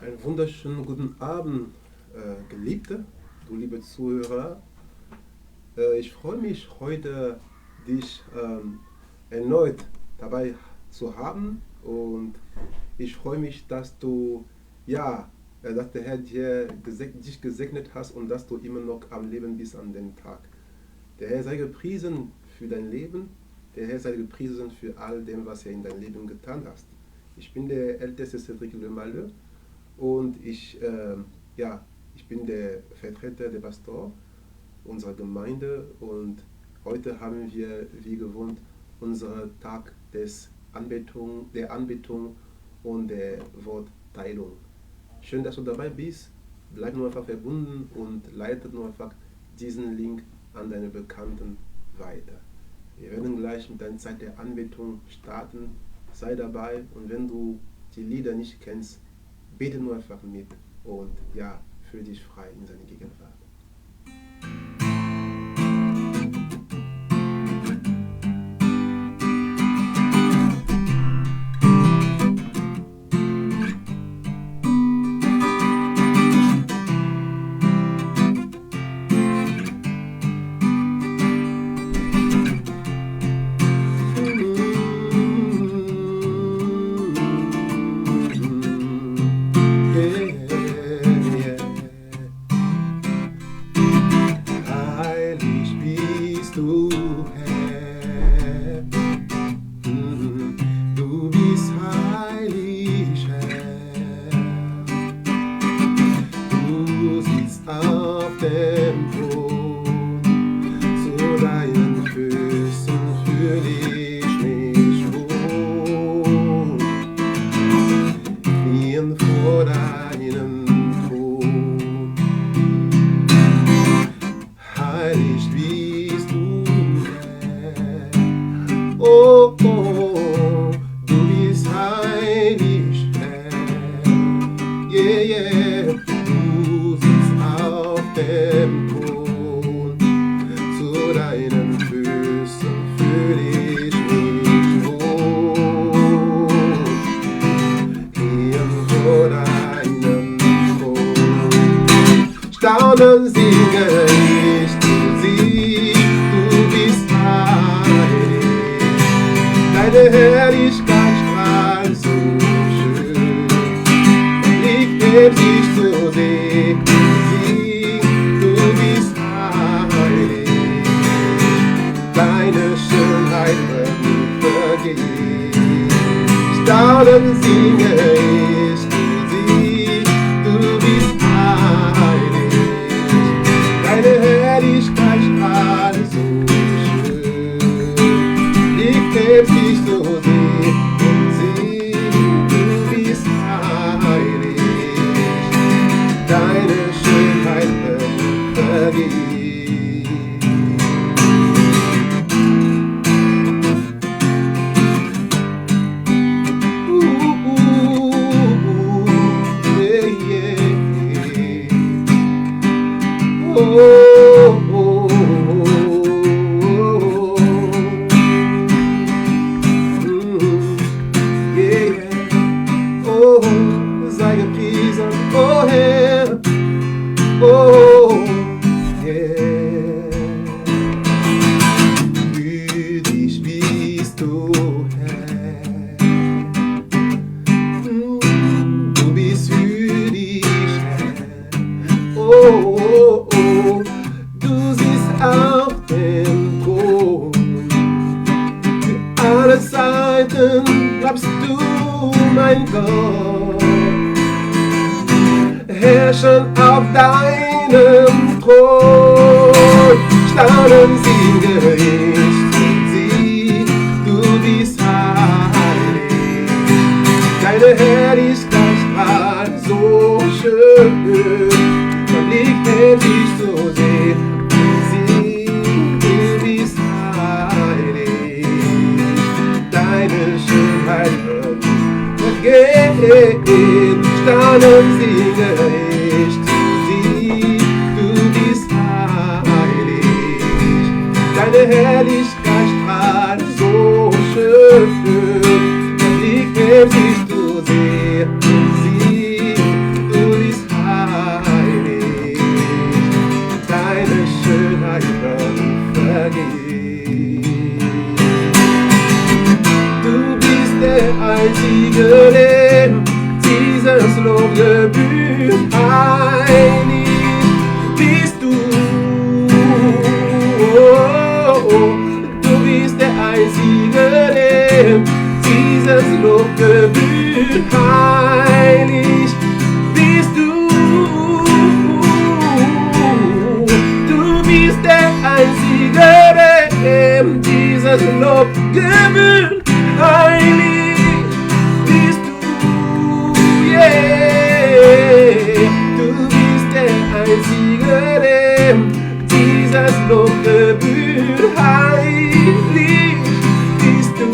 Einen wunderschönen guten Abend, Geliebte, du liebe Zuhörer. Ich freue mich heute, dich erneut dabei zu haben und ich freue mich, dass dass der Herr dich gesegnet hast und dass du immer noch am Leben bist an dem Tag. Der Herr sei gepriesen für dein Leben, der Herr sei gepriesen für all dem, was er in dein Leben getan hast. Ich bin der älteste Cédric Lemaleux und ich bin der Vertreter der Pastor unserer Gemeinde und heute haben wir, wie gewohnt, unseren Tag der Anbetung und der Wortteilung. Schön, dass du dabei bist. Bleib nur einfach verbunden und leite nur einfach diesen Link an deine Bekannten weiter. Wir werden gleich mit deiner Zeit der Anbetung starten. Sei dabei und wenn du die Lieder nicht kennst, bete nur einfach mit und fühle dich frei in seine Gegenwart. Staunen singe ich zu sie, du bist heilig. Deine Herrlichkeit strahlt so schön. Ich heb dich zu sehen, sie, du bist heilig. Deine Schönheit wird nie vergehen. Staunen singe ich zu sie, du bist heilig. Deine Herrlichkeit strahlt so schön. Ich heb dich so sehr und sieh, du bist heilig. Deine Schönheit wird vergehen. Sei gepriesen, oh Herr, oh yeah. Für dich bist du Herr, du bist für dich Herr, oh, du siehst auf dem Thron, für alle Zeiten bleibst du mein Gott. Herrschen auf deinem Thron, staunen singe ich zu sie, du bist heilig. Deine Herrlichkeit strahlt so schön, man liegt dich so sehr, sie, du bist heilig. Deine Schönheit wird vergehen, staunen singe ich zu sie, du bist heilig. Deine Herrlichkeit strahlt so schön, man liegt dich so sehr, sie, Schönheiten vergehen. Du bist der Einzige, dem dieses Lob gebührt. Heilig bist du. Du bist der Einzige, dem dieses Lob gebührt. Heilig bist du. Du bist der Einzige, dem dieses Lob gebührt. Heilig bist du, yeah. Du bist der Einzige, dem dieses Lob gebührt. Heilig bist du.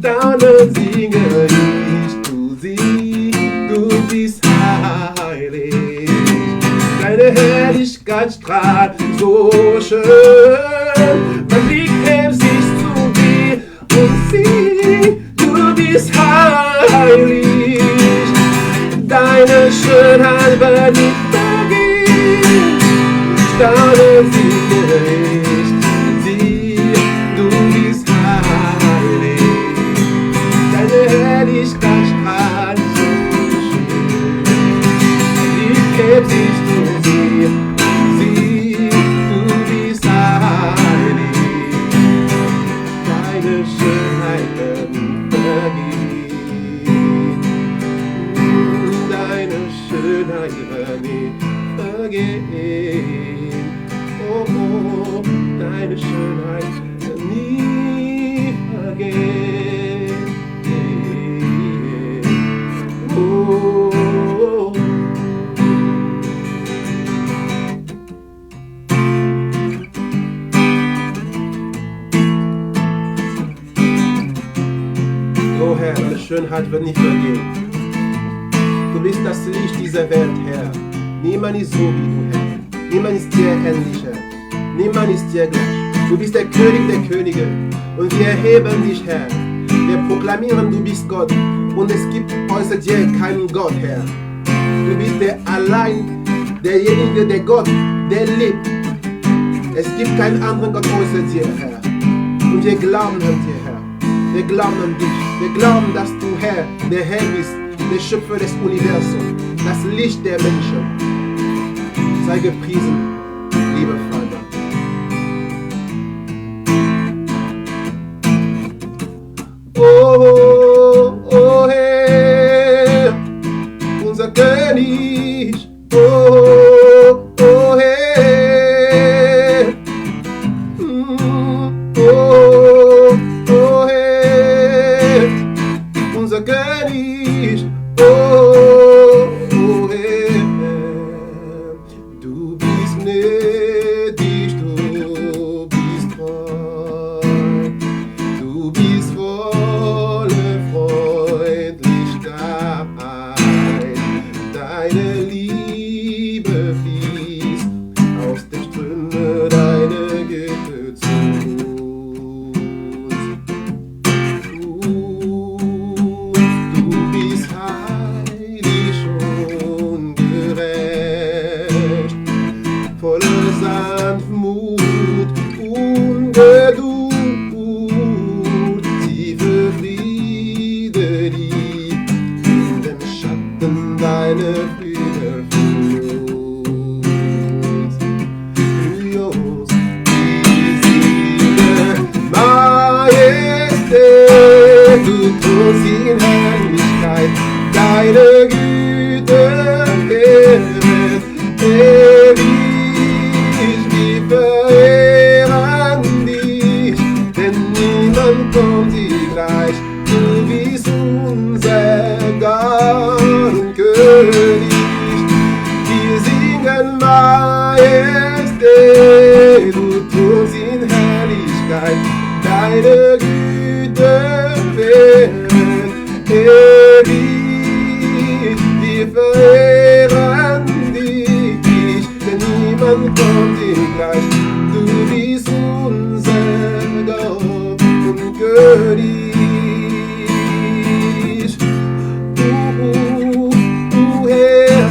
Dann singe ich zu sie, du bist heilig. Deine Herrlichkeit strahlt so schön. Mein Blick hebt sich zu dir und sieh, du bist heilig. Deine Schönheit wird nicht vergehen. Dann singe ich zu dir, du bist heilig. Deine Herrlichkeit strahlt so schön. Ich heb dich zu dir, sieh, du bist heilig. Deine Schönheit wird nicht vergehen. Deine Schönheit wird nicht vergehen. Oh, oh, deine Schönheit wird nie vergehen. Oh, oh, oh. Oh Herr, deine Schönheit wird nicht vergehen. Du bist das Licht dieser Welt, Herr. Niemand ist so wie du, Herr. Niemand ist dir ähnlich, Herr. Niemand ist dir gleich. Du bist der König der Könige und wir erheben dich, Herr. Wir proklamieren, du bist Gott und es gibt außer dir keinen Gott, Herr. Du bist der allein, derjenige, der Gott, der lebt. Es gibt keinen anderen Gott außer dir, Herr. Und wir glauben an dir, Herr. Wir glauben an dich. Wir glauben, dass du, Herr, der Herr bist, der Schöpfer des Universums, das Licht der Menschen. Sei gepriesen, lieber Vater. Oh, oh, Herr, unser König. Oh, oh, Herr. Oh, oh, Herr, unser König. Oh, oh, Herr. Du bist gnädig, du bist treu. Du bist volle Freundlichkeit. Deine Liebe fließt aus den Strömen deiner Güte zu uns. Du bist heilig und gerecht, voller Sanftmut und Geduld. Tiefe Friede liegt in dem Schatten deiner Flügel für uns. Wir singen Majestät, du thronst in Herrlichkeit, deine Güte wäret ewig. Wir verehren dich, denn niemand kommt dir gleich. Du bist unser Gott und König. Wir singen Majestät, du thronst in Herrlichkeit, deine Güte wäret ewig. Wir verehren dich, denn niemand kommt dir gleich. Du bist unser Gott und König. Herr,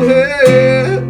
Herr,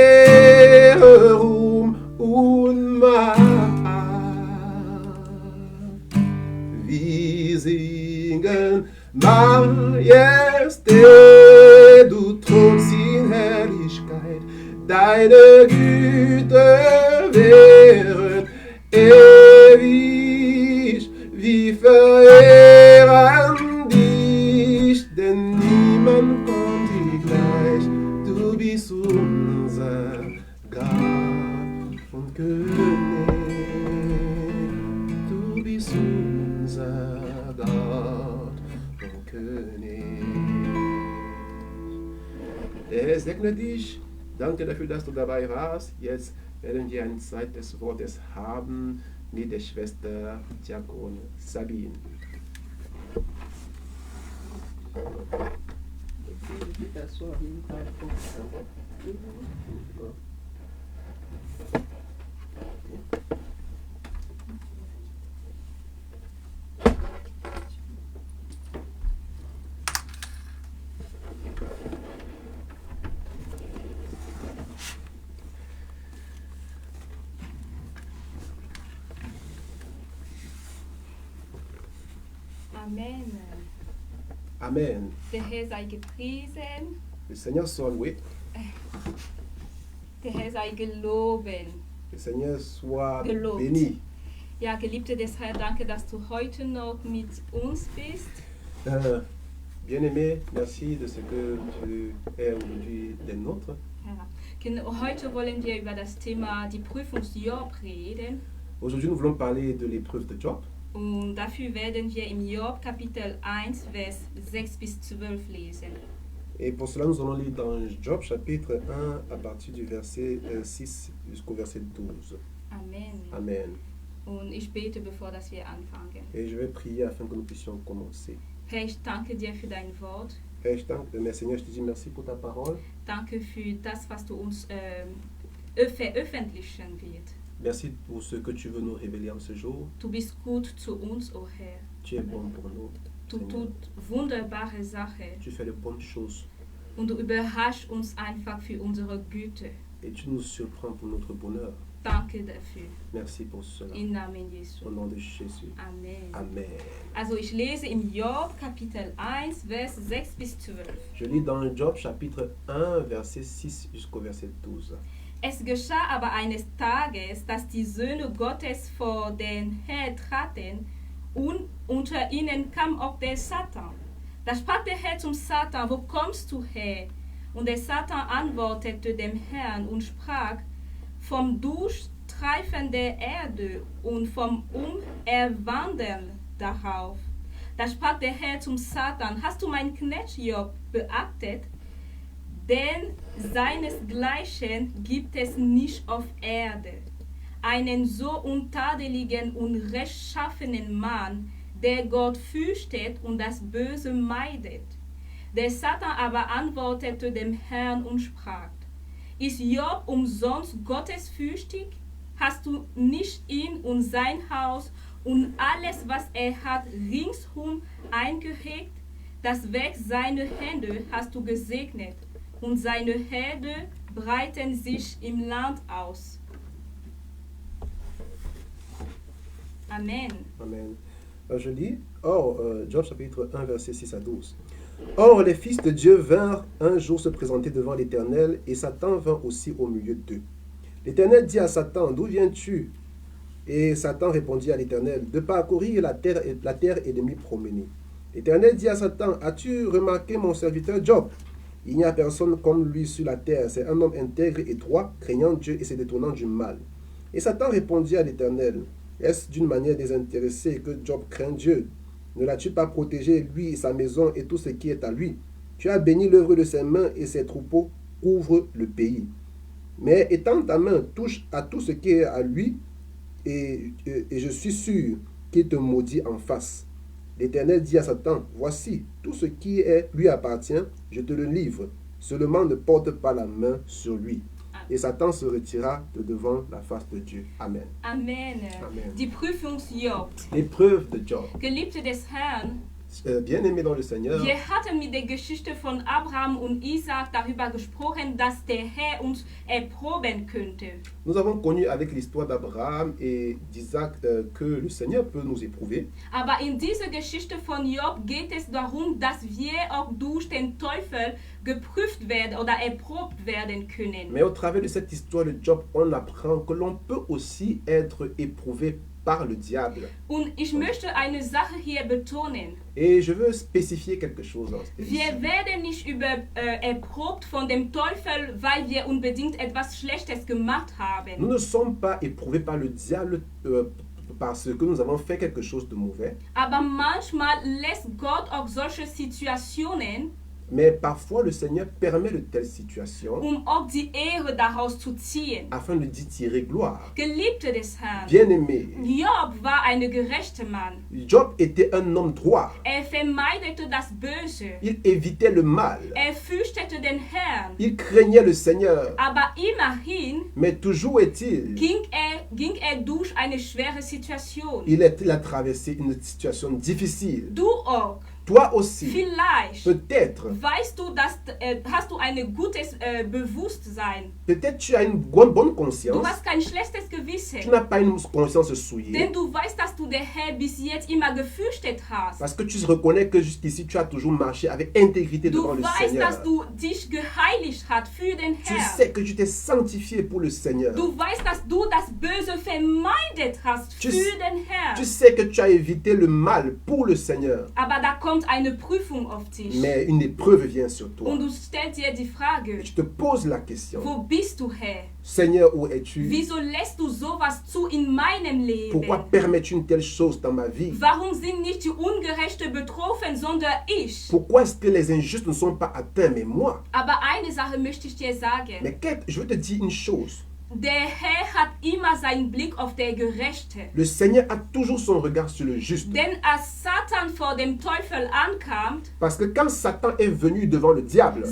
Ehre, Ruhm und Macht. Wir singen Majestät, du thronst in Herrlichkeit, deine Güte wäret ewig, wir verehren dich, denn niemand kommt dir gleich, du bist unser Gott und König, du bist unser Gott und König. Der Herr segne dich. Danke dafür, dass du dabei warst. Jetzt werden wir eine Zeit des Wortes haben mit der Schwester Diakon Sabine. Amen. Amen. Der Herr sei gepriesen, Le Seigneur soit loué. der Herr sei geloben. Le Seigneur soit Gelobt. béni. Ja, Geliebte des Herrn, danke, dass du heute noch mit uns bist. Bien-aimé, merci de ce que tu es aujourd'hui des nôtres. Ja. Heute wollen wir über das Thema die Prüfungsjob reden. Aujourd'hui, nous voulons parler de l'épreuve de Job. Und dafür werden wir im Job Kapitel 1, Vers 6 bis 12 lesen. Et pour cela, nous allons lire dans Job chapitre 1 à partir du verset 6 jusqu'au verset 12. Amen. Amen. Und ich bete, bevor dass wir anfangen. Et je vais prier afin que nous puissions commencer. Herr, ich danke dir für dein Wort. Père, mais Seigneur, je te dis merci pour ta parole. Danke für das, was du uns veröffentlichen wird. Merci pour ce que tu veux nous révéler en ce jour. Du bist gut zu uns, o Herr. Tu es bon pour nous. Du Seigneur. tust wunderbare Sachen. Tu fais de bonnes choses Und du überraschst uns einfach für unsere Güte. et tu nous surprends pour notre bonheur. Danke dafür. Merci pour cela. Im Namen Jesu. Au nom de Jésus. Amen. Amen. Also ich lese im Job Kapitel 1, Vers 6 bis 12. Je lis dans Job chapitre 1, verset 6 jusqu'au verset 12. Es geschah aber eines Tages, dass die Söhne Gottes vor den Herrn traten, und unter ihnen kam auch der Satan. Da sprach der Herr zum Satan: Wo kommst du her? Und der Satan antwortete dem Herrn und sprach: Vom Durchstreifen der Erde und vom Umherwandern darauf. Da sprach der Herr zum Satan: Hast du meinen Knecht Job beachtet? Denn seinesgleichen gibt es nicht auf Erde. Einen so untadeligen und rechtschaffenen Mann, der Gott fürchtet und das Böse meidet. Der Satan aber antwortete dem Herrn und sprach: Ist Job umsonst gottesfürchtig? Hast du nicht ihn und sein Haus und alles, was er hat, ringsum eingehegt? Das Werk seiner Hände hast du gesegnet, und seine Herde breiten sich im Land aus. Amen. Amen. Je lis, Job chapitre 1, verset 6 à 12. Or, les fils de Dieu vinrent un jour se présenter devant l'Éternel, et Satan vint aussi au milieu d'eux. L'Éternel dit à Satan: D'où viens-tu? Et Satan répondit à l'Éternel: De parcourir la terre et de m'y promener. L'Éternel dit à Satan: As-tu remarqué mon serviteur Job? Il n'y a personne comme lui sur la terre. C'est un homme intègre et droit, craignant Dieu et se détournant du mal. Et Satan répondit à l'Éternel: Est-ce d'une manière désintéressée que Job craint Dieu? Ne l'as-tu pas protégé, lui et sa maison et tout ce qui est à lui? Tu as béni l'œuvre de ses mains et ses troupeaux couvrent le pays. Mais étends ta main, touche à tout ce qui est à lui, et je suis sûr qu'il te maudit en face. L'Éternel dit à Satan: Voici, tout ce qui lui appartient, je te le livre. Seulement ne porte pas la main sur lui. Et Satan se retira de devant la face de Dieu. Amen. Amen. Amen. Die Prüfungsjob. L'épreuve de Job. Geliebte des Herrn, Bien-aimés dans le Seigneur, Wir hatten mit der Geschichte von Abraham und Isaac darüber gesprochen, dass der Herr uns erproben könnte. nous avons connu avec l'histoire d'Abraham et d'Isaac que le Seigneur peut nous éprouver. Aber in dieser Geschichte von Job geht es darum, dass wir auch durch den Teufel geprüft werden oder erprobt werden können. Mais au travers de cette histoire de Job, on apprend que l'on peut aussi être éprouvé par le diable. Und ich möchte eine Sache hier betonen. Et je veux spécifier quelque chose en spécifique. Wir werden nicht erprobt von dem Teufel, weil wir unbedingt etwas Schlechtes gemacht haben. Nous ne sommes pas éprouvés par le diable parce que nous avons fait quelque chose de mauvais. Aber manchmal lässt Gott auch solche Situationen, Mais parfois, le Seigneur permet de telles situations auch die Ehre daraus zu ziehen. afin de d'y tirer gloire. Geliebte des Herrn, Bien-aimé, Job war ein gerechter Mann. Job était un homme droit. Vermeidete das Böse. Il évitait le mal. Fürchtete den Herrn. Il craignait le Seigneur. Aber immerhin Mais toujours est-il, ging er durch eine schwere Situation. il a traversé une situation difficile. Du auch. Toi aussi, Vielleicht peut-être, weißt du, dass hast du ein gutes Bewusstsein. peut-être tu as une bonne Du conscience. hast kein schlechtes Gewissen. Tu n'as pas une conscience souillée. Denn du weißt, dass du den Herr bis jetzt immer gefürchtet hast. Parce que tu reconnais que jusqu'ici tu as toujours marché avec intégrité devant Du le weißt, Seigneur. dass du dich geheiligt hast für den Tu Herrn. sais que tu t'es sanctifié pour le Seigneur. Du weißt, dass du das Böse vermeidet hast Tu- für den Herrn. Tu sais que tu as évité le mal pour le Seigneur. Aber da kommt eine Prüfung auf dich. Mais une épreuve vient sur toi. Und du stellst dir die Frage, Et tu te poses la question, wo bist du, Herr? Seigneur, où es-tu? Wieso lässt du sowas zu in meinem Leben? Pourquoi permets-tu une telle chose dans ma vie? Warum sind nicht die Ungerechte betroffen, sondern ich? Pourquoi est-ce que les injustes ne sont pas atteints, mais moi? Aber eine Sache möchte ich dir sagen. Mais je veux te dire une chose. Der Herr hat immer seinen Blick auf der Gerechte. Le Seigneur a toujours son regard sur le juste. Denn als Satan vor dem Teufel ankam, Parce que quand Satan est venu devant le diable,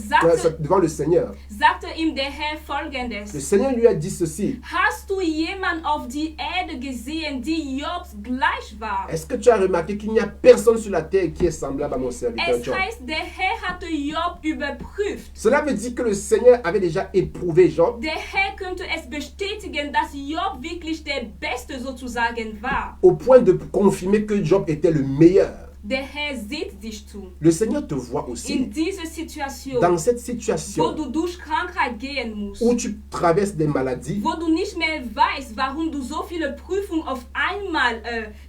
devant le Seigneur, sagte ihm der Herr le Folgendes. Seigneur lui a dit ceci. Hast du jemand auf die Erde gesehen, die Jobs gleich war? Est-ce que tu as remarqué qu'il n'y a personne sur la terre qui est semblable à mon serviteur Es Job? heißt, der Herr hatte Job überprüft. Cela veut dire que le Seigneur avait déjà éprouvé Job Der Herr könnte es bestätigen, dass Job wirklich der Beste sozusagen war. au point de confirmer que Job était le meilleur. Der Herr sieht dich zu. Le Seigneur te voit aussi In dieser Situation, dans cette wo situation du durch Krankheit gehen musst, où tu traverses des maladies, wo du nicht mehr weißt, warum du so viele Prüfungen auf einmal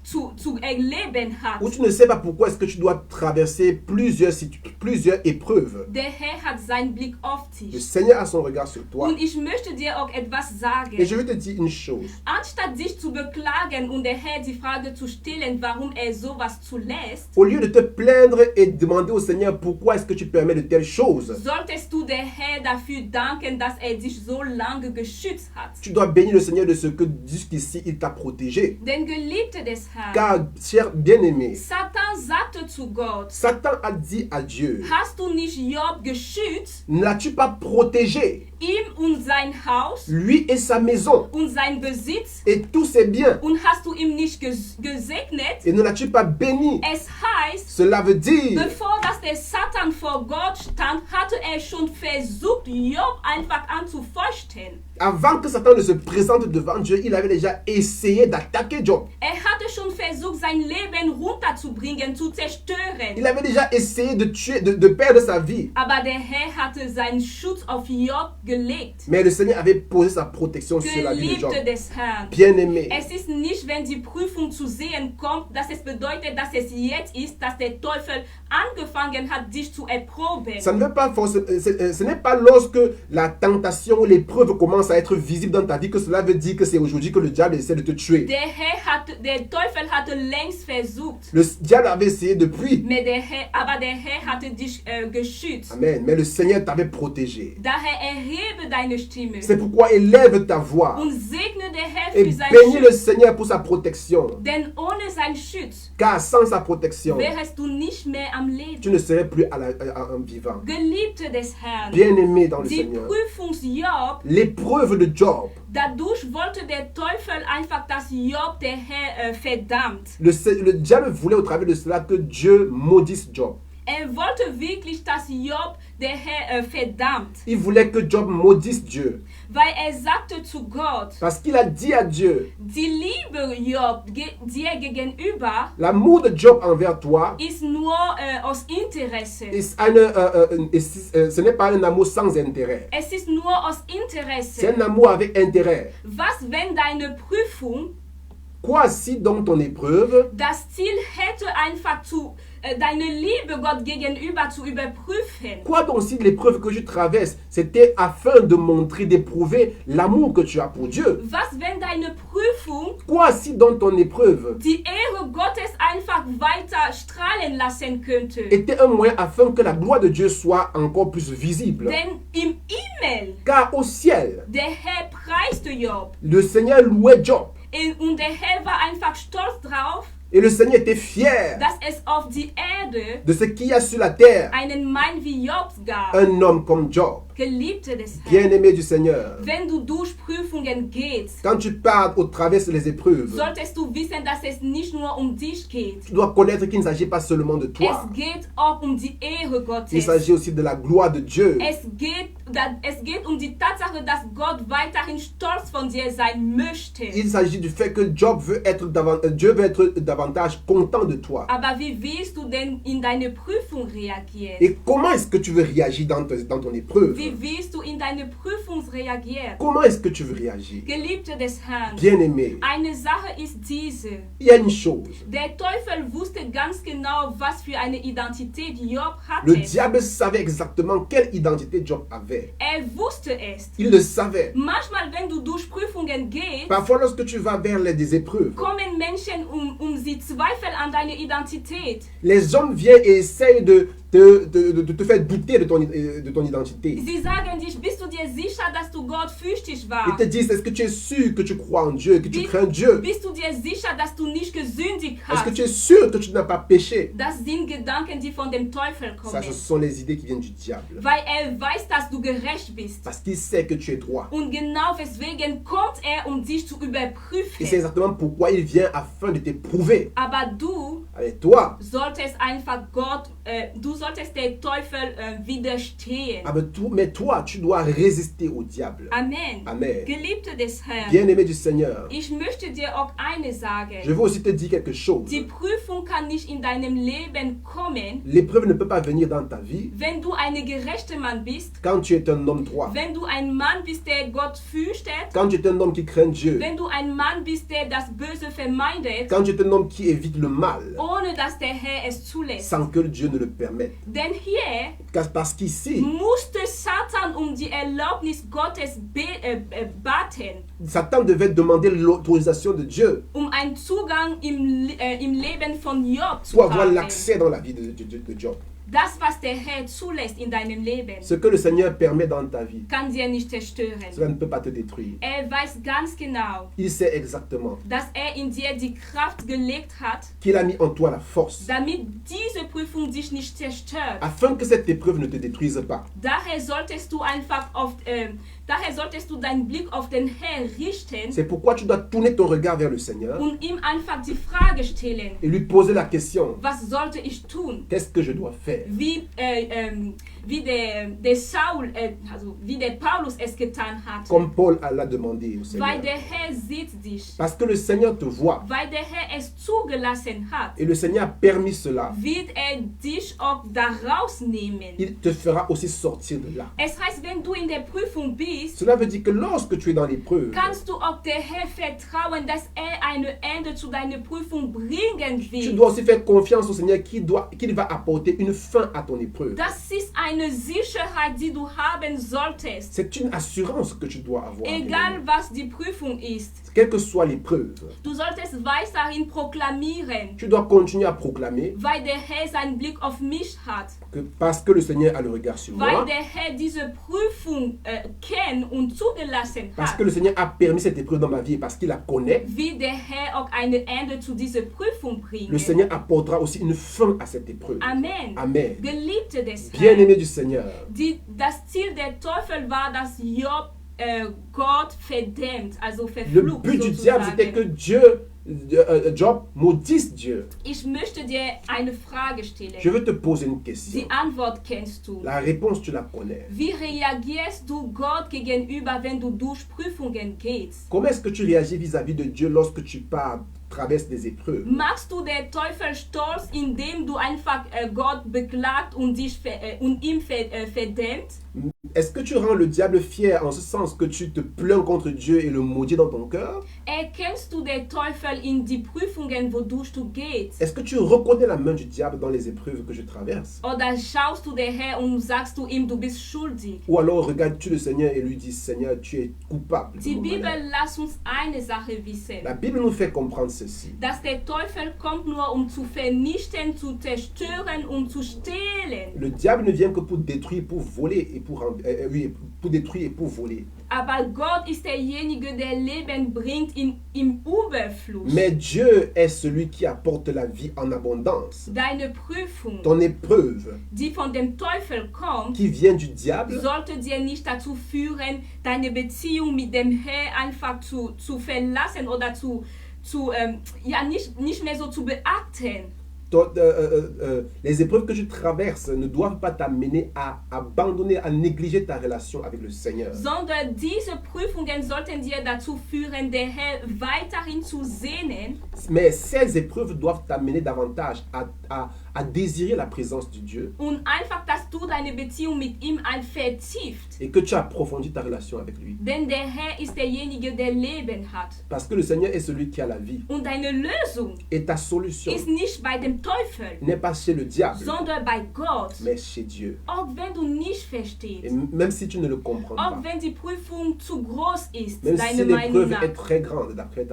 zu erleben où hast. tu ne sais pas pourquoi est-ce que tu dois traverser plusieurs épreuves. Der Herr hat seinen Blick auf Le dich. Seigneur a son regard sur toi. Und ich möchte dir auch etwas sagen. Et je veux te dire une chose. Anstatt dich zu beklagen und der Herr die Frage zu stellen, warum er sowas zulässt, Au lieu de te plaindre et demander au Seigneur pourquoi est-ce que tu permets de telles choses, solltest du der Herr dafür danken, dass er dich so lange geschützt hat. tu dois bénir le Seigneur de ce que jusqu'ici il t'a protégé. Denn Geliebte des Herrn, Car, cher bien-aimé, Satan sagte zu Gott, Satan a dit à Dieu, hast du nicht Job geschützt, ne l'as-tu pas protégé, ihm und sein Haus lui et sa maison, und sein Besitz, et tous ses biens, und hast du ihm nicht gesegnet? et ne l'as-tu pas béni? Es heißt, Cela veut dire, bevor dass der Satan vor Gott stand, hatte er schon versucht, Job einfach anzufechten. avant que Satan ne se présente devant Dieu, il avait déjà essayé d'attaquer Job. Er hatte schon versucht, sein Leben runterzubringen, zu zerstören. Il avait déjà essayé de tuer, de perdre sa vie. Aber der Herr hatte seinen Schutz auf Job gelegt. Mais le Seigneur avait posé sa protection sur la vie de Job. Geliebte des Herrn. Bien-aimé, Es ist nicht, wenn die Prüfung zu sehen kommt, dass es bedeutet, dass es jetzt ist, dass der Teufel angefangen hat, dich zu erproben. ça ne veut pas ce n'est pas lorsque la tentation ou l'épreuve commence à être visible dans ta vie que cela veut dire que c'est aujourd'hui que le diable essaie de te tuer. Der Teufel hatte längst versucht, Le diable avait essayé depuis. aber der Herr hatte dich geschützt. Amen. Mais le Seigneur t'avait protégé. Daher erhebe deine Stimme C'est pourquoi élève ta voix und segne der Herr für Et sein bénis le Schutz. Seigneur pour sa protection. Denn ohne sein Schutz Car sans sa protection, wärst du nicht mehr am tu Leben. ne serais plus en vivant. Geliebte des Herrn, Bien-aimé dans le die Seigneur. Prüfungs-Job, L'épreuve de Job. dadurch wollte der Teufel einfach, dass Job der Herr verdammt. Le diable voulait au travers de cela que Dieu maudisse Job. Wollte wirklich, dass Job der Herr verdammt. Il voulait que Job maudisse Dieu. Weil sagte zu Gott, Parce qu'il a dit à Dieu, die Liebe Job dir gegenüber l'amour de Job envers toi, ist nur aus Interesse. Ce n'est pas un amour sans intérêt. Es ist nur aus C'est Interesse. un amour avec intérêt. Was, wenn deine Prüfung Quoi si donc ton épreuve das Ziel hätte, einfach deine Liebe Gott gegenüber zu überprüfen? Quoi donc si l'épreuve que je traverse, c'était afin de montrer, d'éprouver l'amour que tu as pour Dieu? Was, wenn deine Prüfung Quoi si dans ton épreuve die Ehre Gottes einfach weiter strahlen lassen könnte? était un moyen afin que la gloire de Dieu soit encore plus visible? Denn im Himmel, Car au ciel, der Herr preiste Job. le Seigneur louait Job. Und der Herr war einfach stolz drauf, Et le Seigneur était fier dass es auf die Erde de ce qu'il y a sur la terre. einen Mann wie Job gab. Un homme comme Job, Geliebte des Herrn, bien-aimé du Seigneur. wenn du durch Prüfungen gehst, Quand tu pars au travers des épreuves, solltest du wissen, dass es nicht nur um dich geht. tu dois connaître qu'il ne s'agit pas seulement de toi. Es geht auch um die Ehre Il Gottes. s'agit aussi de la gloire de Dieu. Es geht um die Tatsache, dass Gott weiterhin stolz von dir sein möchte. Il s'agit du fait que Dieu veut être davantage content de toi. Aber wie willst du denn in deine Prüfung reagieren? Et comment est-ce que tu veux réagir dans ton épreuve? Wie willst du in deine Prüfung reagieren? Comment est-ce que tu veux réagir? Geliebte des Herrn, Bien-aimé, eine Sache ist diese. il y a une chose. Der Teufel wusste ganz genau, was für eine Identität Job Le hatte. diable savait exactement quelle identité Job avait. Wusste es. Il le savait. Manchmal, wenn du durch Prüfungen gehst, Parfois, lorsque tu vas vers des épreuves, kommen Menschen, sie zweifeln an deine Identität. les hommes viennent et essayent de te faire douter de ton identité. Sie sagen dich, bist du dir sicher, dass du Gott fürchtig Ils warst? te disent, est-ce que tu es sûr que tu crois en Dieu, que tu crains Dieu? Bist du dir sicher, dass du nicht gesündigt Est-ce que hast? tu es sûr que tu n'as pas péché? Das sind Gedanken, die von dem Teufel Ça, kommen. ce sont les idées qui viennent du diable. Weil weiß, dass du gerecht bist. Parce qu'il sait que tu es droit. Und genau deswegen kommt dich zu Et c'est überprüfen. exactement pourquoi il vient afin de t'éprouver. Aber du Avec toi. solltest einfach du solltest der Teufel widerstehen. Mais toi, tu dois résister au diable. Amen. Amen. Geliebte des Herrn, Bien-aimé du Seigneur, ich möchte dir auch eine sagen. je veux aussi te dire quelque chose. Die Prüfung kann nicht in deinem Leben kommen, L'épreuve ne peut pas venir dans ta vie wenn du ein gerechter Mann bist, quand tu es un homme droit. wenn du ein Mann bist, der Gott fürchtet, Quand tu es un homme qui craint Dieu. wenn du ein Mann bist, der das Böse vermeidet, Quand tu es un homme qui évite le mal ohne dass der Herr es zulässt. sans que Dieu ne le permette. Denn hier Parce qu'ici, musste Satan um die Erlaubnis Gottes baten, Satan devait demander l'autorisation de Dieu einen Zugang im Leben von Job zu pour avoir haben. l'accès dans la vie de Job. Das, was der Herr zulässt in deinem Leben, Ce que le Seigneur permet dans ta vie, kann dir nicht zerstören. cela ne peut pas te détruire. Weiß ganz genau, Il sait exactement dass in dir die Kraft gelegt hat, qu'il a mis en toi la force damit diese Prüfung dich nicht zerstört. afin que cette épreuve ne te détruise pas. Daher solltest du einfach daher solltest du deinen Blick auf den Herrn richten C'est pourquoi tu dois tourner ton regard vers le Seigneur und ihm einfach die Frage stellen, et lui poser la question, was sollte ich tun? qu'est-ce que je dois faire? Wie der Saul, also wie der Paulus es getan hat. Comme Paul l'a demandé au Weil Seigneur. der Herr sieht dich. Parce que le Seigneur te voit Weil der Herr es zugelassen hat, et le Seigneur a permis cela. wird dich auch da rausnehmen. Il te fera aussi sortir de là. Es heißt, wenn du in der Prüfung bist, Cela veut dire que lorsque tu es dans l'épreuve, kannst du auch der Herr vertrauen, dass ein Ende zu deiner Prüfung bringen tu wird. dois aussi faire confiance au Seigneur qu'il va apporter une fin à ton épreuve. Das ist eine Sicherheit, die du haben solltest. C'est une assurance que tu dois avoir. Egal was die Prüfung ist. Quelle que soit l'épreuve, Du solltest weiterhin proklamieren, tu dois continuer à proclamer weil der Herr seinen Blick auf mich hat. que parce que le Seigneur a le regard sur Weil moi, der Herr diese Prüfung kennt und zugelassen parce hat. que le Seigneur a permis cette épreuve dans ma vie et parce qu'il la connaît, Wie der Herr auch ein Ende zu dieser Prüfung le bringt. Seigneur apportera aussi une fin à cette épreuve. Amen. Amen. Geliebte des Herrn. Bien-aimé du Seigneur, Das Ziel der Teufel war, dass Job Gott verdammt, also le verflucht but du diable, c'était que sozusagen. Job maudisse Dieu. Ich möchte dir eine Frage stellen. Je veux te poser une question. Die Antwort kennst du. La réponse, tu la connais. Wie reagierst du Gott gegenüber, wenn du durch Prüfungen gehst? Comment est-ce que tu réagis vis-à-vis de Dieu lorsque tu traverses des épreuves? Machst du den Teufel stolz, indem du einfach Gott beklagt und ihm verdammt? Est-ce que tu rends le diable fier en ce sens que tu te plains contre Dieu et le maudis dans ton cœur? Erkennst du den Teufel in die Prüfungen, wodurch du gehst? Est-ce que tu reconnais la main du diable dans les épreuves que je traverse? Oder schaust du den Herr und sagst du ihm, du bist schuldig? Ou alors regardes-tu le Seigneur et lui dis, Seigneur, tu es coupable. de Die mon Bibel malheur. lässt uns eine Sache wissen. La Bible nous fait comprendre ceci. Dass der Teufel kommt nur, um zu vernichten, zu zerstören und zu stehlen. Le diable ne vient que pour détruire, pour voler et pour détruire et pour voler. Aber Gott ist derjenige, der Leben bringt im Überfluss. Mais Dieu est celui qui apporte la vie en abondance. Deine Prüfung, Ton épreuve die von dem Teufel kommt, qui vient du diable sollte dir nicht dazu führen, deine Beziehung mit dem Herrn einfach zu verlassen oder nicht mehr so zu beachten. Les épreuves que tu traverses ne doivent pas t'amener à abandonner, à négliger ta relation avec le Seigneur. Sondern diese Prüfungen sollten dir dazu führen, den Herrn weiterhin zu sehnen. Mais ces épreuves doivent t'amener davantage à désirer la présence de Dieu Und einfach, dass du deine Beziehung mit ihm vertieft. et que tu approfondis ta relation avec lui. Denn der Herr ist derjenige, der Leben hat. Parce que le Seigneur est celui qui a la vie. Und deine Lösung Et ta solution ist nicht bei dem Teufel, n'est pas chez le diable, sondern bei Gott. mais chez Dieu. Auch wenn du nicht Et verstehst, même si tu ne le comprends auch pas, wenn die Prüfung zu groß ist, même si deiner Meinung l'épreuve nach, est très grande d'après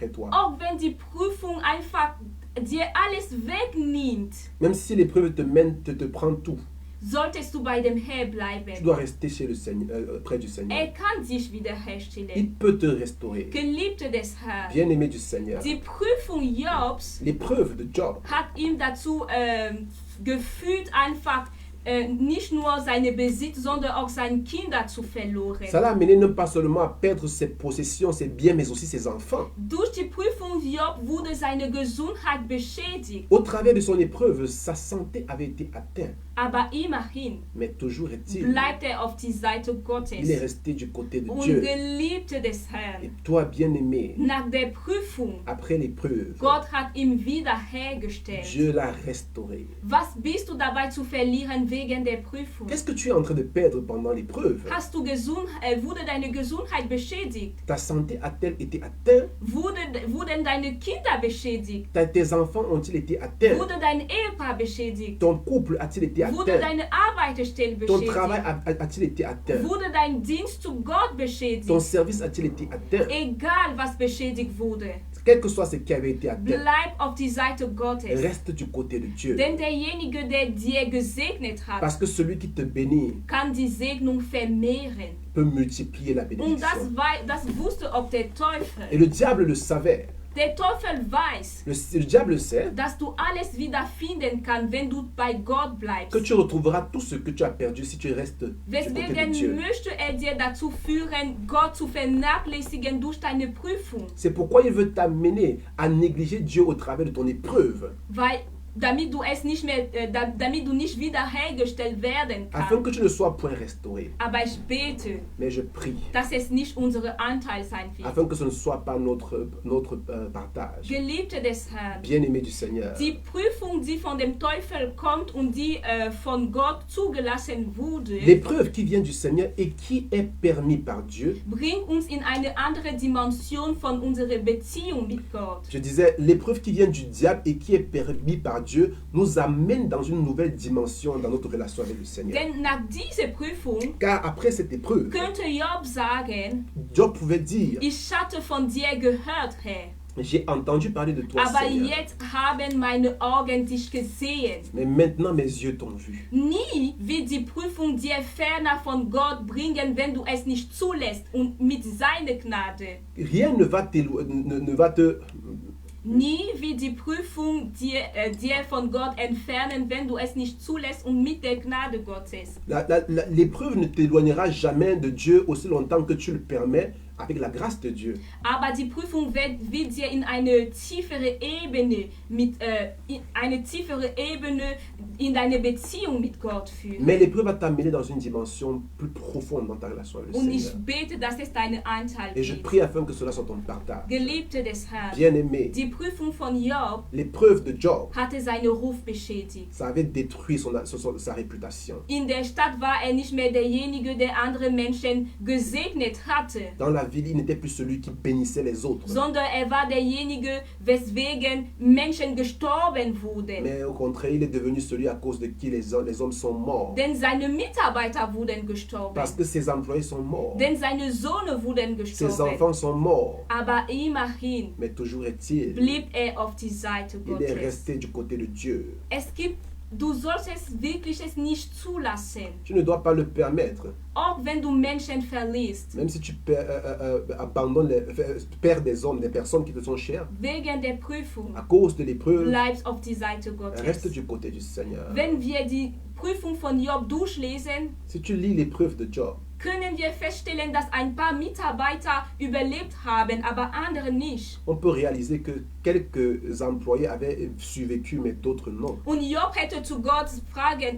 toi, auch wenn die Prüfung einfach dir alles wegnimmt, même si l'épreuve te prend tout, solltest du bei dem Herr tu bleiben. dois rester chez le Seigneur, près du Seigneur. Er kann sich Il wiederherstellen. peut te restaurer. Geliebte des Herrn, Bien-aimé du Seigneur. die Prüfung Jobs L'épreuve de Job hat ihm dazu geführt, einfach nicht nur seine Besitz, sondern auch seine Kinder zu verloren. ça l'a amené non pas seulement à perdre ses possessions, ses biens, mais aussi ses enfants. Durch die Prüfung Job wurde seine Gesundheit beschädigt, Au travers de son épreuve, sa santé avait été atteinte. aber immerhin Mais toujours est-il, bleibt auf die Seite il est Gottes. resté du côté de Und Dieu. Geliebte des Et Herrn, toi, bien-aimé, nach der Prüfung, après l'épreuve, Gott hat ihn wiederhergestellt. Dieu l'a restauré. Was bist du dabei zu verlieren wegen der Prüfung? Qu'est-ce que tu es en train de perdre pendant l'épreuve? Wurde deine Gesundheit beschädigt? Ta santé a-t-elle été atteinte? Wurden deine Kinder beschädigt? Tes enfants ont-ils été atteints? Wurde dein Ehepaar beschädigt? Ton couple a-t-il été Wurde atteint? deine Arbeitsstelle Ton travail beschädigt? a-t-il été atteint? Wurde dein Dienst zu Gott Ton beschädigt? service a-t-il été atteint? Egal, was beschädigt wurde, Quel que soit ce qui avait été atteint, bleib auf die Seite Gottes. reste du côté de Dieu. Denn derjenige, der dir gesegnet hat, Parce que celui qui te bénit kann die Segnung vermehren. peut multiplier la Und bénédiction. das wusste auch der Et Teufel. le diable le savait. Der Teufel weiß, Le diable sait dass du alles wiederfinden kannst, wenn du bei Gott bleibst. que tu retrouveras tout ce que tu as perdu si tu restes du côté de Deswegen Dieu. möchte dir dazu führen, Gott zu vernachlässigen durch deine Prüfung. C'est pourquoi il veut t'amener à négliger Dieu au travers de ton épreuve, Damit du nicht wiederhergestellt werden afin que kannst. tu ne sois point restauré. Aber ich bete, Mais je prie, dass es nicht unser Anteil sein wird. afin que ce ne soit pas notre partage. Geliebte des Herrn, Bien-aimé du Seigneur, die Prüfung, die von dem Teufel kommt und die von Gott zugelassen wurde, l'épreuve qui vient du Seigneur et qui est permis par Dieu, bringt uns in eine andere Dimension von unserer Beziehung mit Gott. je disais, l'épreuve qui vient du diable et qui est permis par Dieu nous amène dans une nouvelle dimension dans notre relation avec le Seigneur. Denn nach dieser Prüfung Car après cette épreuve, könnte Job sagen, Job pouvait dire, ich hatte von dir gehört, Herr, j'ai entendu parler de toi, aber Seigneur, jetzt haben meine Augen dich gesehen. mais maintenant mes yeux t'ont vu. Nie wird die Prüfung dir ferner von Gott bringen, wenn du es nicht zulässt und mit seiner Gnade. Rien ne va te Nie wird die Prüfung dir von Gott entfernen, wenn du es nicht zulässt und mit der Gnade Gottes. L'épreuve ne t'éloignera jamais de Dieu aussi longtemps que tu le permets avec la grâce de Dieu. Aber die Prüfung wird dir in eine tiefere Ebene in deine Beziehung mit Gott führen. Mais l'épreuve va t'amener dans une dimension plus profonde dans ta relation avec le Und ich Seigneur. bete, dass es deinen Anteil Et je gibt. prie afin que cela soit ton partage. Geliebte des Herrn, Bien-aimé, die Prüfung von Job l'épreuve de Job, hatte seinen Ruf beschädigt. ça avait détruit sa réputation. In der Stadt war er nicht mehr derjenige, der andere Menschen gesegnet hatte, Dans la ville, il n'était plus celui qui bénissait les autres. sondern er war derjenige, weswegen Menschen gestorben wurden. Mais au contraire, il est devenu celui à cause de qui les hommes sont morts. Denn seine Mitarbeiter wurden gestorben. Parce que ses employés sont morts. Denn seine Söhne wurden Ses gestorben. enfants sont morts. Aber immerhin Mais toujours est-il, blieb er auf die Seite il est Gottes. resté du côté de Dieu. Du sollst es wirklich nicht zulassen. Tu ne dois pas le permettre. Auch wenn du Menschen verlierst, Même si tu perds des personnes qui te sont chères, wegen der Prüfung, à cause de l'épreuve, bleibst auf die Seite reste Gottes. du côté du Seigneur. Wenn wir die Prüfung von Job durchlesen, Si tu lis l'épreuve de Job, können wir feststellen, dass ein paar Mitarbeiter überlebt haben, aber andere nicht. on peut réaliser que quelques employés avaient survécu, mais d'autres non. Und Job hätte zu Gott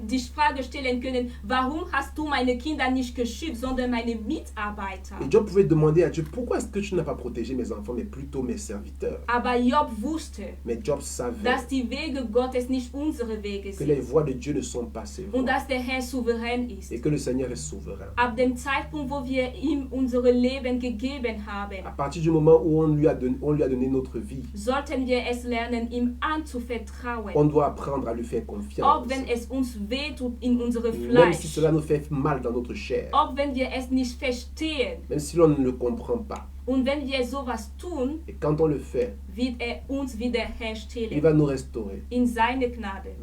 die Frage stellen können, warum hast du meine Kinder nicht geschützt, sondern meine Mitarbeiter? Et Job pouvait demander à Dieu, pourquoi est-ce que tu n'as pas protégé mes enfants, mais plutôt mes serviteurs? Aber Job wusste, Mais Job savait dass die Wege Gottes nicht unsere Wege que les sind voies de Dieu ne sont pas ses voies und dass der Herr souverän ist. et que le Seigneur est souverain. Ab dem Zeitpunkt, wo wir ihm unsere Leben gegeben haben, À partir du moment où on lui a donné notre vie, sollten wir es lernen, ihm anzuvertrauen. on doit apprendre à lui faire confiance. Auch wenn es uns wehtut in unserem Même si Fleisch, cela nous fait mal dans notre chair, auch wenn wir es nicht verstehen. même si l'on ne le comprend pas. Und wenn wir sowas tun, Et quand on le fait, wird er uns il wiederherstellen va nous restaurer in seine Gnade,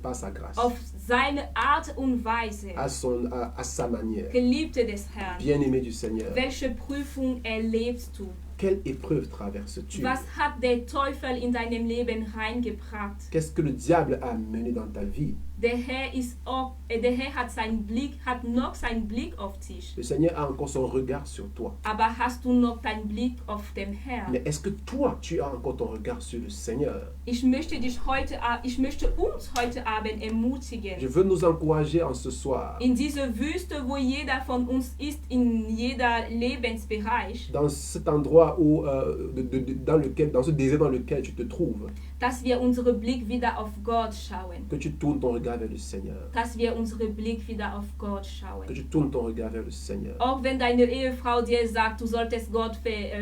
par sa grâce, auf seine Art und Weise. à sa manière. Geliebte des Herrn, Bien-aimé du Seigneur, welche Prüfung erlebst du? quelle épreuve traverses-tu? Was hat der Teufel in deinem Leben reingebracht? Qu'est-ce que le diable a mené dans ta vie? Der Herr hat noch seinen Blick auf dich. Le Seigneur a encore son regard sur toi. Aber hast du noch deinen Blick auf den Herrn? Mais est-ce que toi, tu as encore ton regard sur le Seigneur? Ich möchte uns heute Abend ermutigen. Je veux nous encourager en ce soir, In dieser Wüste, wo jeder von uns ist, in jeder Lebensbereich, dans cet endroit où, dans ce désert dans lequel tu te trouves, dass wir unseren Blick wieder auf Gott schauen. que tu tournes ton regard vers le Seigneur. Dass wir unseren Blick wieder auf Gott Que schauen. tu tournes ton regard vers le Seigneur. Auch wenn deine Ehefrau dir sagt, du solltest Gott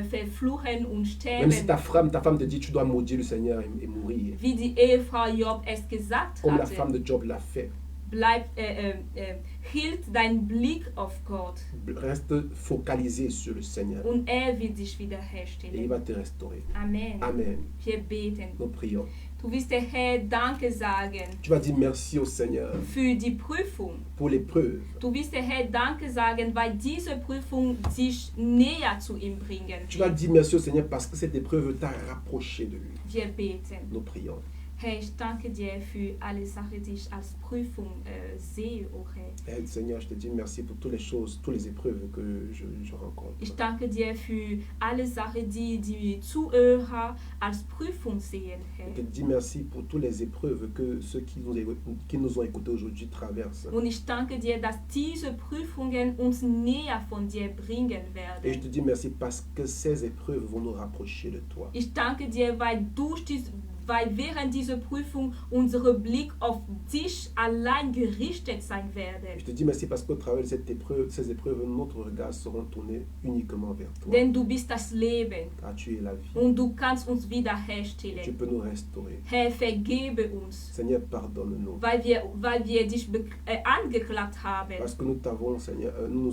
verfluchen und Même si sterben, ta femme te dit tu dois maudire le Seigneur et mourir, wie die Ehefrau Job es gesagt comme la hatte, femme de Job l'a fait, hielt dein Blick auf Gott reste focalisé sur le Seigneur und er wird dich et il wiederherstellen. va te restaurer. Amen. Amen. Wir beten. Nous prions. Du wirst der Herr Danke sagen Tu vas dire merci au Seigneur für die Prüfung. pour l'épreuve. Du wirst der Herr Danke sagen, weil diese Prüfung dich näher zu ihm bringen Tu vas wird. dire merci au Seigneur parce que cette épreuve t'a rapproché de lui. Wir beten. Nous prions. Herr, ich danke dir für alle Sachen, die ich als Prüfung sehe, oh Herr. Et Seigneur, je te dis merci pour toutes les choses, toutes les épreuves que je rencontre. Ich danke dir für alle Sachen, die die Zuhörer als Prüfung sehen, Herr. Je te dis merci pour toutes les épreuves que ceux qui nous ont écoutés aujourd'hui traversent. Und ich danke dir, dass diese Prüfungen uns näher von dir bringen Et je werden. te dis merci parce que ces épreuves vont nous rapprocher de toi. Ich danke dir, weil weil während dieser Prüfung unser Blick auf dich allein gerichtet sein werden. Je te dis merci parce qu'au travers de ces épreuves, notre regard sera tourné uniquement vers toi. Denn du bist das Leben Car tu es la vie. und du kannst uns Tu wiederherstellen. peux nous restaurer. Herr, vergebe uns, Seigneur, pardonne-nous. weil wir dich angeklagt haben. Parce que nous t'avons, Seigneur, nous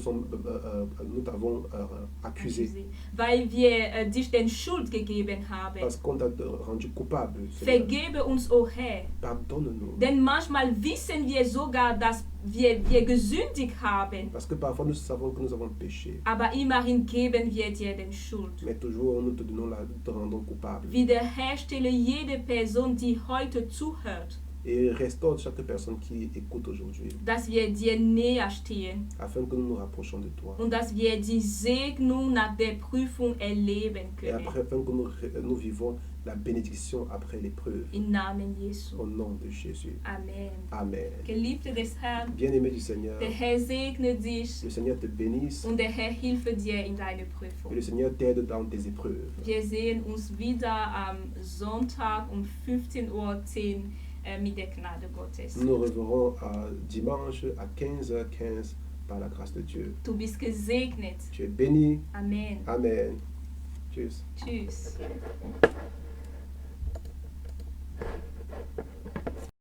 t'avons accusé. Weil wir dich den Schuld gegeben haben. Parce qu'on t'a rendu coupable. Seigneur. Vergebe uns, o Herr. Pardonne-nous. Denn manchmal wissen wir sogar, dass wir gesündigt haben. Parce que parfois nous savons que nous avons péché. Aber immerhin geben wir dir den Schuld. Mais toujours nous te rendons coupable. Wiederherstelle jede Person, die heute zuhört, Et restaure chaque personne qui écoute aujourd'hui. dass wir dir näher stehen Afin que nous nous rapprochions de toi. und dass wir die Segnung nach der Prüfung erleben Et können. après, afin que nous vivons la bénédiction après l'épreuve. Im Namen Jesu. Au nom de Jésus. Amen. Amen. Geliebte des Herrn, Bien-aimé du Seigneur, der Herr segne dich le Seigneur te bénisse und der Herr hilfe dir in deiner et Prüfung. le Seigneur t'aide dans tes épreuves. Wir sehen uns wieder am Sonntag um 15:10 Uhr mit der Gnade Gottes. Nous nous reverrons dimanche à 15h15 par la grâce de Dieu. Du bist gesegnet. Tu es béni. Amen. Amen. Tschüss. Tschüss.